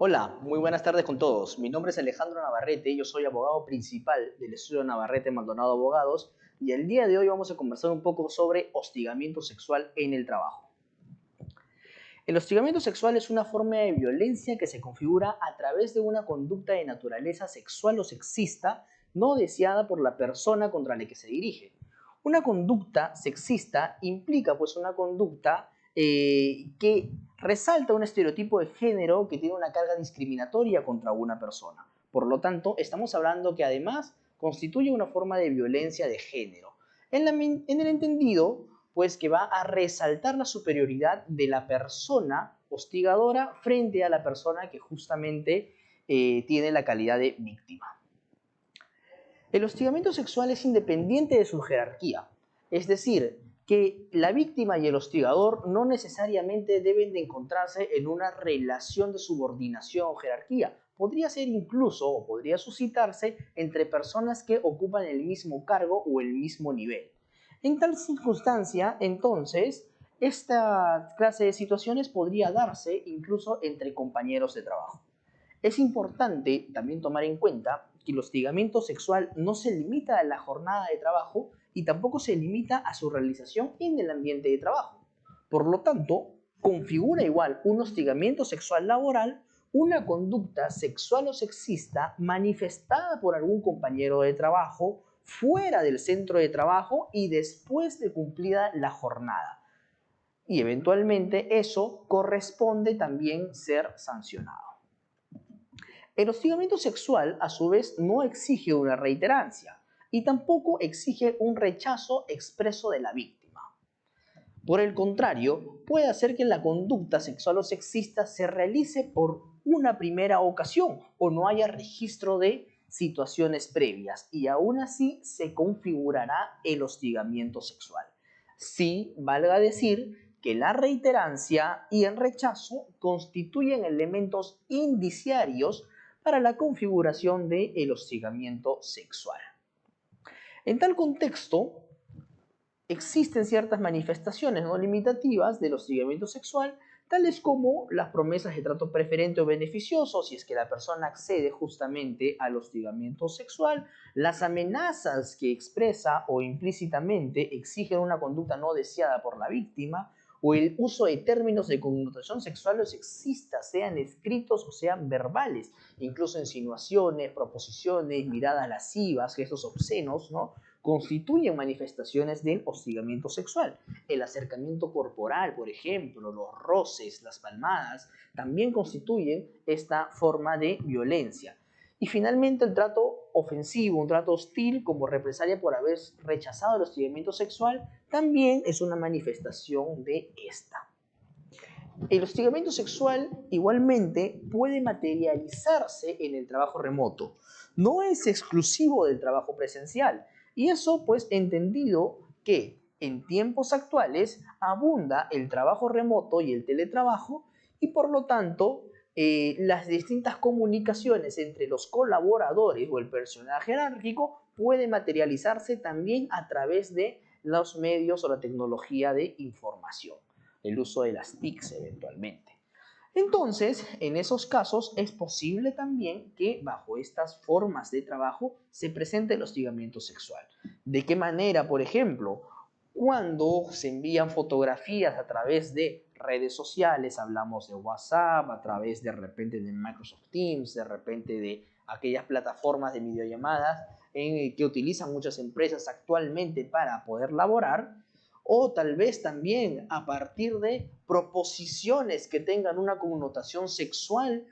Hola, muy buenas tardes con todos. Mi nombre es Alejandro Navarrete, yo soy abogado principal del estudio Navarrete Maldonado Abogados y el día de hoy vamos a conversar un poco sobre hostigamiento sexual en el trabajo. El hostigamiento sexual es una forma de violencia que se configura a través de una conducta de naturaleza sexual o sexista no deseada por la persona contra la que se dirige. Una conducta sexista implica pues una conducta que resalta un estereotipo de género que tiene una carga discriminatoria contra una persona. Por lo tanto, estamos hablando que además constituye una forma de violencia de género. En el entendido, pues que va a resaltar la superioridad de la persona hostigadora frente a la persona que justamente tiene la calidad de víctima. El hostigamiento sexual es independiente de su jerarquía, es decir, que la víctima y el hostigador no necesariamente deben de encontrarse en una relación de subordinación o jerarquía. Podría ser incluso o podría suscitarse entre personas que ocupan el mismo cargo o el mismo nivel. En tal circunstancia, entonces, esta clase de situaciones podría darse incluso entre compañeros de trabajo. Es importante también tomar en cuenta que el hostigamiento sexual no se limita a la jornada de trabajo y tampoco se limita a su realización en el ambiente de trabajo. Por lo tanto, configura igual un hostigamiento sexual laboral una conducta sexual o sexista manifestada por algún compañero de trabajo fuera del centro de trabajo y después de cumplida la jornada. Y eventualmente eso corresponde también ser sancionado. El hostigamiento sexual, a su vez, no exige una reiterancia y tampoco exige un rechazo expreso de la víctima. Por el contrario, puede hacer que la conducta sexual o sexista se realice por una primera ocasión o no haya registro de situaciones previas y aún así se configurará el hostigamiento sexual. Sí, valga decir que la reiterancia y el rechazo constituyen elementos indiciarios para la configuración del hostigamiento sexual. En tal contexto, existen ciertas manifestaciones no limitativas del hostigamiento sexual, tales como las promesas de trato preferente o beneficioso, si es que la persona accede justamente al hostigamiento sexual, las amenazas que expresa o implícitamente exigen una conducta no deseada por la víctima, o el uso de términos de connotación sexual o sexista, sean escritos o sean verbales, incluso insinuaciones, proposiciones, miradas lascivas, gestos obscenos, ¿no? Constituyen manifestaciones del hostigamiento sexual. El acercamiento corporal, por ejemplo, los roces, las palmadas, también constituyen esta forma de violencia. Y finalmente el trato ofensivo, un trato hostil como represalia por haber rechazado el hostigamiento sexual, también es una manifestación de esta. El hostigamiento sexual igualmente puede materializarse en el trabajo remoto. No es exclusivo del trabajo presencial. Y eso pues entendido que en tiempos actuales abunda el trabajo remoto y el teletrabajo y por lo tanto las distintas comunicaciones entre los colaboradores o el personal jerárquico puede materializarse también a través de los medios o la tecnología de información, el uso de las TICs eventualmente. Entonces, en esos casos es posible también que bajo estas formas de trabajo se presente el hostigamiento sexual. ¿De qué manera, por ejemplo? Cuando se envían fotografías a través de redes sociales, hablamos de WhatsApp, a través de repente de Microsoft Teams, de repente de aquellas plataformas de videollamadas que utilizan muchas empresas actualmente para poder laborar, o tal vez también a partir de proposiciones que tengan una connotación sexual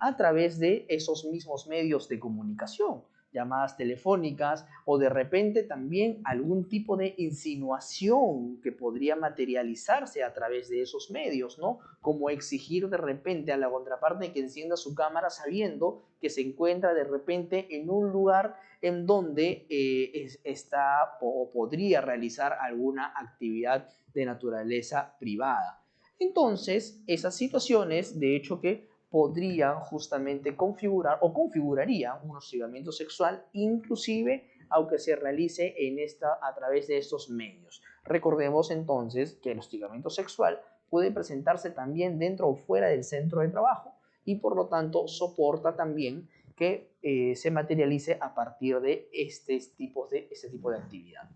a través de esos mismos medios de comunicación, llamadas telefónicas o de repente también algún tipo de insinuación que podría materializarse a través de esos medios, ¿no? Como exigir de repente a la contraparte que encienda su cámara sabiendo que se encuentra de repente en un lugar en donde está o podría realizar alguna actividad de naturaleza privada. Entonces, esas situaciones, de hecho, que podrían justamente configurar o configurarían un hostigamiento sexual, inclusive aunque se realice a través de estos medios. Recordemos entonces que el hostigamiento sexual puede presentarse también dentro o fuera del centro de trabajo y por lo tanto soporta también que se materialice a partir de este tipo de actividad.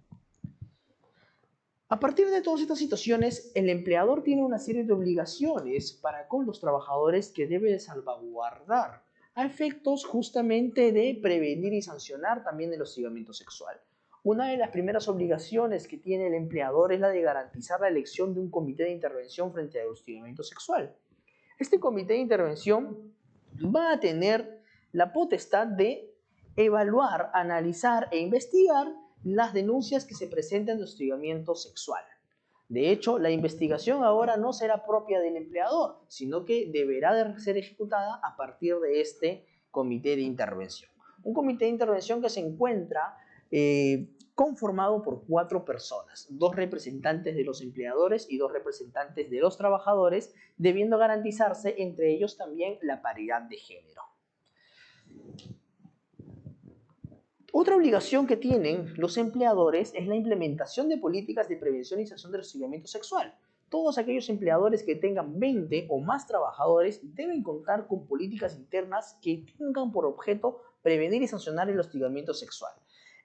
A partir de todas estas situaciones, el empleador tiene una serie de obligaciones para con los trabajadores que debe de salvaguardar a efectos justamente de prevenir y sancionar también el hostigamiento sexual. Una de las primeras obligaciones que tiene el empleador es la de garantizar la elección de un comité de intervención frente al hostigamiento sexual. Este comité de intervención va a tener la potestad de evaluar, analizar e investigar las denuncias que se presenten de hostigamiento sexual. De hecho, la investigación ahora no será propia del empleador, sino que deberá de ser ejecutada a partir de este comité de intervención. Un comité de intervención que se encuentra conformado por 4 personas, 2 representantes de los empleadores y 2 representantes de los trabajadores, debiendo garantizarse entre ellos también la paridad de género. Otra obligación que tienen los empleadores es la implementación de políticas de prevención y sanción del hostigamiento sexual. Todos aquellos empleadores que tengan 20 o más trabajadores deben contar con políticas internas que tengan por objeto prevenir y sancionar el hostigamiento sexual.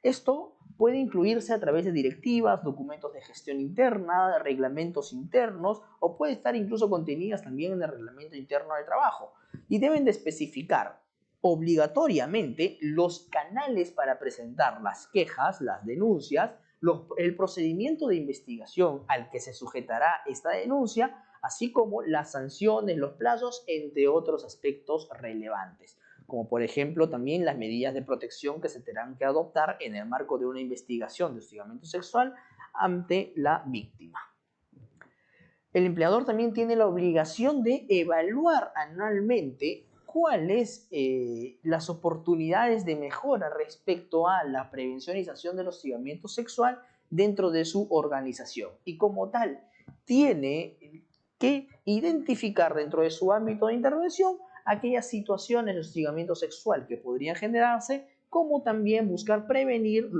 Esto puede incluirse a través de directivas, documentos de gestión interna, reglamentos internos o puede estar incluso contenidas también en el reglamento interno de trabajo y deben de especificar obligatoriamente los canales para presentar las quejas, las denuncias, el procedimiento de investigación al que se sujetará esta denuncia, así como las sanciones, los plazos, entre otros aspectos relevantes, como por ejemplo también las medidas de protección que se tendrán que adoptar en el marco de una investigación de hostigamiento sexual ante la víctima. El empleador también tiene la obligación de evaluar anualmente cuáles las oportunidades de mejora respecto a la prevención y sanción del hostigamiento sexual dentro de su organización. Y como tal, tiene que identificar dentro de su ámbito de intervención aquellas situaciones de hostigamiento sexual que podrían generarse, como también buscar prevenir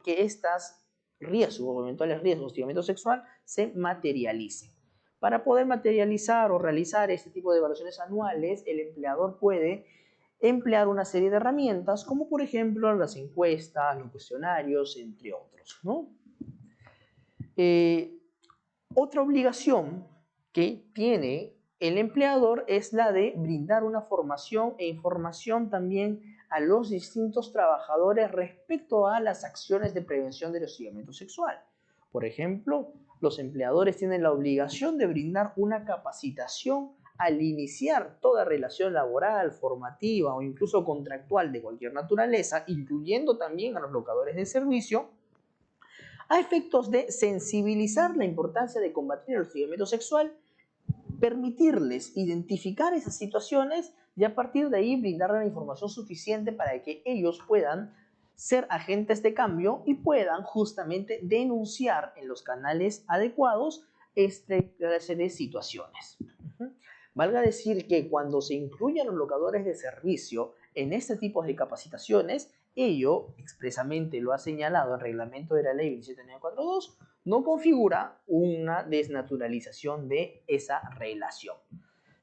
que estas riesgos o eventuales riesgos de hostigamiento sexual se materialicen. Para poder materializar o realizar este tipo de evaluaciones anuales, el empleador puede emplear una serie de herramientas, como por ejemplo las encuestas, los cuestionarios, entre otros, ¿no? Otra obligación que tiene el empleador es la de brindar una formación e información también a los distintos trabajadores respecto a las acciones de prevención del hostigamiento sexual. Por ejemplo, los empleadores tienen la obligación de brindar una capacitación al iniciar toda relación laboral, formativa o incluso contractual de cualquier naturaleza, incluyendo también a los locadores de servicio, a efectos de sensibilizar la importancia de combatir el hostigamiento sexual, permitirles identificar esas situaciones y a partir de ahí brindarles la información suficiente para que ellos puedan ser agentes de cambio y puedan justamente denunciar en los canales adecuados esta clase de situaciones. Valga decir que cuando se incluyen los locadores de servicio en este tipo de capacitaciones, ello expresamente lo ha señalado el reglamento de la ley 27942, no configura una desnaturalización de esa relación.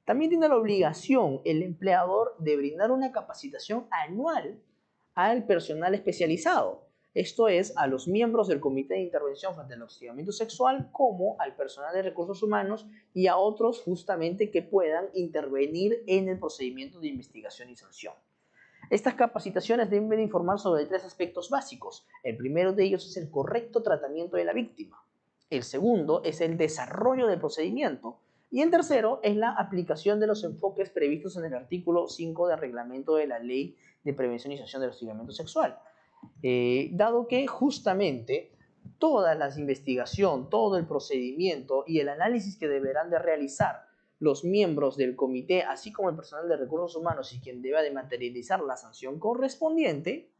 También tiene la obligación el empleador de brindar una capacitación anual al personal especializado, esto es, a los miembros del Comité de Intervención frente al hostigamiento sexual, como al personal de recursos humanos y a otros justamente que puedan intervenir en el procedimiento de investigación y sanción. Estas capacitaciones deben informar sobre 3 aspectos básicos. El primero de ellos es el correcto tratamiento de la víctima. El segundo es el desarrollo del procedimiento. Y el tercero es la aplicación de los enfoques previstos en el artículo 5 del reglamento de la Ley de Prevención y Sanción del Hostigamiento Sexual. Dado que justamente toda la investigación, todo el procedimiento y el análisis que deberán de realizar los miembros del comité, así como el personal de recursos humanos y quien deba de materializar la sanción correspondiente,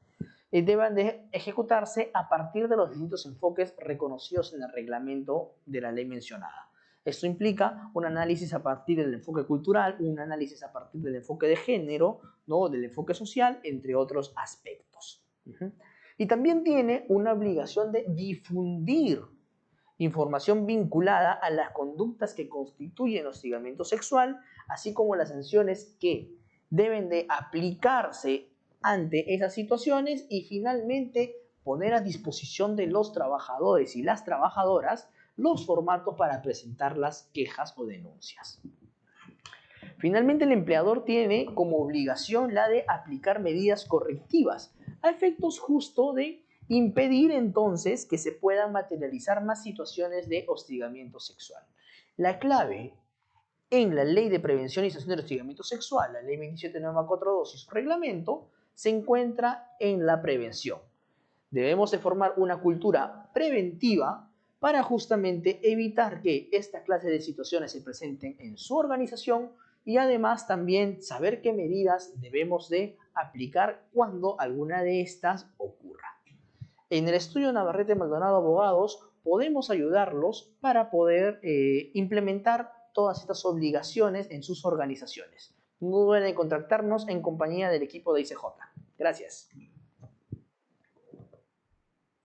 deban de ejecutarse a partir de los distintos enfoques reconocidos en el reglamento de la ley mencionada. Esto implica un análisis a partir del enfoque cultural, un análisis a partir del enfoque de género, ¿no? Del enfoque social, entre otros aspectos. Y también tiene una obligación de difundir información vinculada a las conductas que constituyen hostigamiento sexual, así como las sanciones que deben de aplicarse ante esas situaciones y finalmente poner a disposición de los trabajadores y las trabajadoras los formatos para presentar las quejas o denuncias. Finalmente, el empleador tiene como obligación la de aplicar medidas correctivas a efectos justo de impedir entonces que se puedan materializar más situaciones de hostigamiento sexual. La clave en la Ley de Prevención y Sanción del Hostigamiento Sexual, la Ley 27942 y su reglamento, se encuentra en la prevención. Debemos de formar una cultura preventiva para justamente evitar que esta clase de situaciones se presenten en su organización y además también saber qué medidas debemos de aplicar cuando alguna de estas ocurra. En el estudio Navarrete Maldonado Abogados podemos ayudarlos para poder implementar todas estas obligaciones en sus organizaciones. No duden en contactarnos en compañía del equipo de ICJ. Gracias.